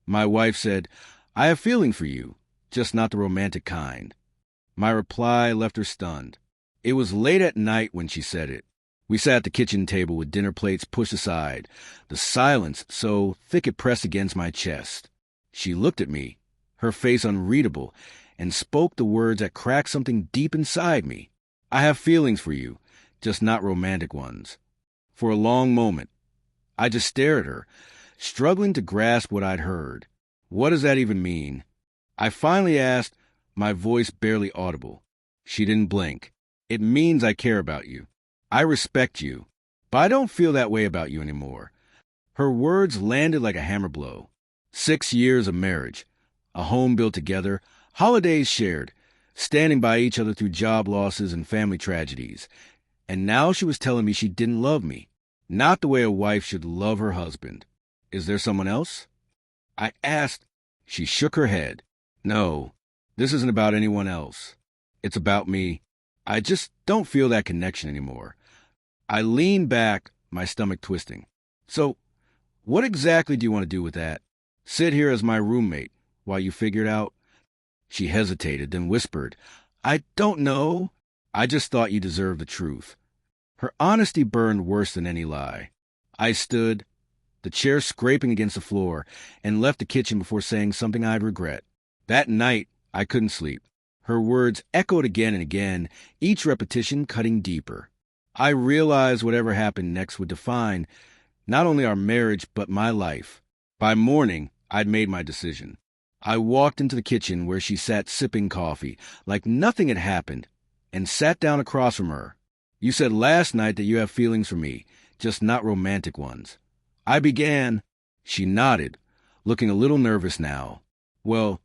My wife said, "I have feeling for you, just not the romantic kind." My reply left her stunned. It was late at night when she said it. We sat at the kitchen table with dinner plates pushed aside, the silence so thick it pressed against my chest. She looked at me, her face unreadable, and spoke the words that cracked something deep inside me. "I have feelings for you, just not romantic ones." For a long moment, I just stared at her, struggling to grasp what I'd heard. What does that even mean? I finally asked, my voice barely audible. She didn't blink. "It means I care about you. I respect you, but I don't feel that way about you anymore." Her words landed like a hammer blow. 6 years of marriage, a home built together, holidays shared, standing by each other through job losses and family tragedies. And now she was telling me she didn't love me, not the way a wife should love her husband. "Is there someone else?" I asked. She shook her head. "No, this isn't about anyone else. It's about me. I just don't feel that connection anymore." I leaned back, my stomach twisting. "So, what exactly do you want to do with that? Sit here as my roommate while you figure it out?" She hesitated, then whispered, "I don't know. I just thought you deserved the truth." Her honesty burned worse than any lie. I stood, the chair scraping against the floor, and left the kitchen before saying something I'd regret. That night, I couldn't sleep. Her words echoed again and again, each repetition cutting deeper. I realized whatever happened next would define not only our marriage, but my life. By morning, I'd made my decision. I walked into the kitchen where she sat sipping coffee, like nothing had happened, and sat down across from her. "You said last night that you have feelings for me, just not romantic ones." I began. She nodded, looking a little nervous now. "Well,"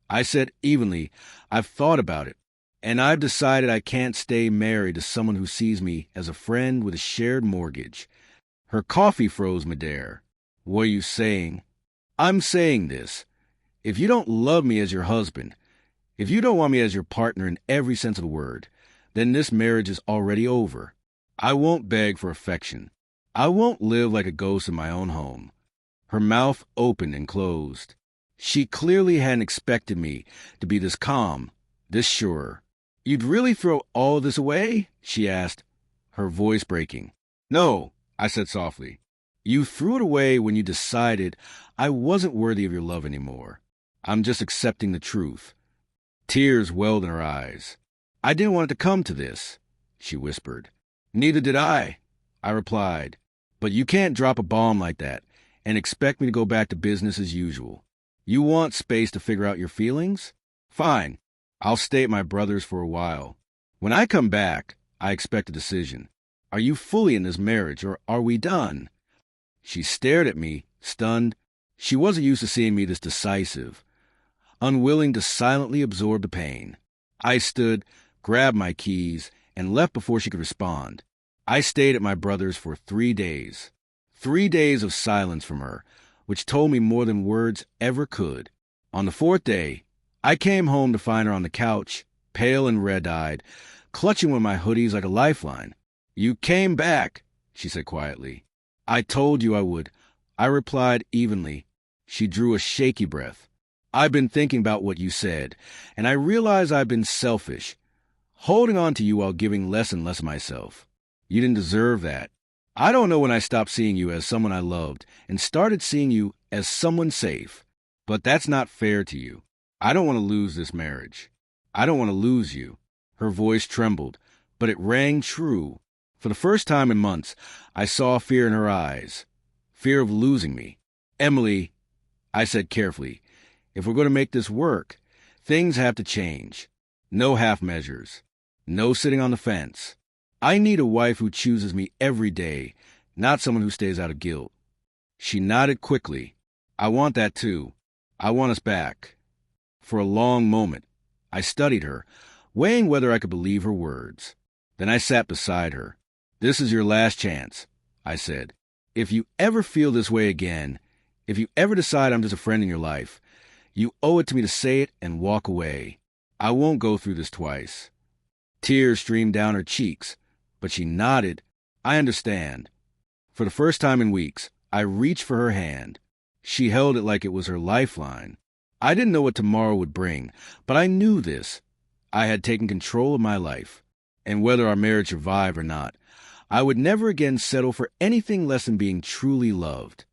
I said evenly, "I've thought about it, and I've decided I can't stay married to someone who sees me as a friend with a shared mortgage." Her coffee froze midair. "What are you saying?" "I'm saying this. If you don't love me as your husband, if you don't want me as your partner in every sense of the word, then this marriage is already over. I won't beg for affection. I won't live like a ghost in my own home." Her mouth opened and closed. She clearly hadn't expected me to be this calm, this sure. "You'd really throw all this away?" she asked, her voice breaking. "No," I said softly. "You threw it away when you decided I wasn't worthy of your love anymore. I'm just accepting the truth." Tears welled in her eyes. "I didn't want it to come to this," she whispered. "Neither did I," I replied. "But you can't drop a bomb like that and expect me to go back to business as usual. You want space to figure out your feelings? Fine. I'll stay at my brother's for a while. When I come back, I expect a decision. Are you fully in this marriage, or are we done?" She stared at me, stunned. She wasn't used to seeing me this decisive, unwilling to silently absorb the pain. I stood, grabbed my keys, and left before she could respond. I stayed at my brother's for 3 days. 3 days of silence from her, which told me more than words ever could. On the 4th day, I came home to find her on the couch, pale and red-eyed, clutching one of my hoodies like a lifeline. "You came back," she said quietly. "I told you I would," I replied evenly. She drew a shaky breath. "I've been thinking about what you said, and I realize I've been selfish, holding on to you while giving less and less of myself. You didn't deserve that. I don't know when I stopped seeing you as someone I loved and started seeing you as someone safe. But that's not fair to you. I don't want to lose this marriage. I don't want to lose you." Her voice trembled, but it rang true. For the first time in months, I saw fear in her eyes. Fear of losing me. "Emily," I said carefully, "if we're going to make this work, things have to change. No half measures. No sitting on the fence. I need a wife who chooses me every day, not someone who stays out of guilt." She nodded quickly. "I want that too. I want us back." For a long moment, I studied her, weighing whether I could believe her words. Then I sat beside her. "This is your last chance," I said. "If you ever feel this way again, if you ever decide I'm just a friend in your life, you owe it to me to say it and walk away. I won't go through this twice." Tears streamed down her cheeks, but she nodded. "I understand." For the first time in weeks, I reached for her hand. She held it like it was her lifeline. I didn't know what tomorrow would bring, but I knew this. I had taken control of my life. And whether our marriage survived or not, I would never again settle for anything less than being truly loved.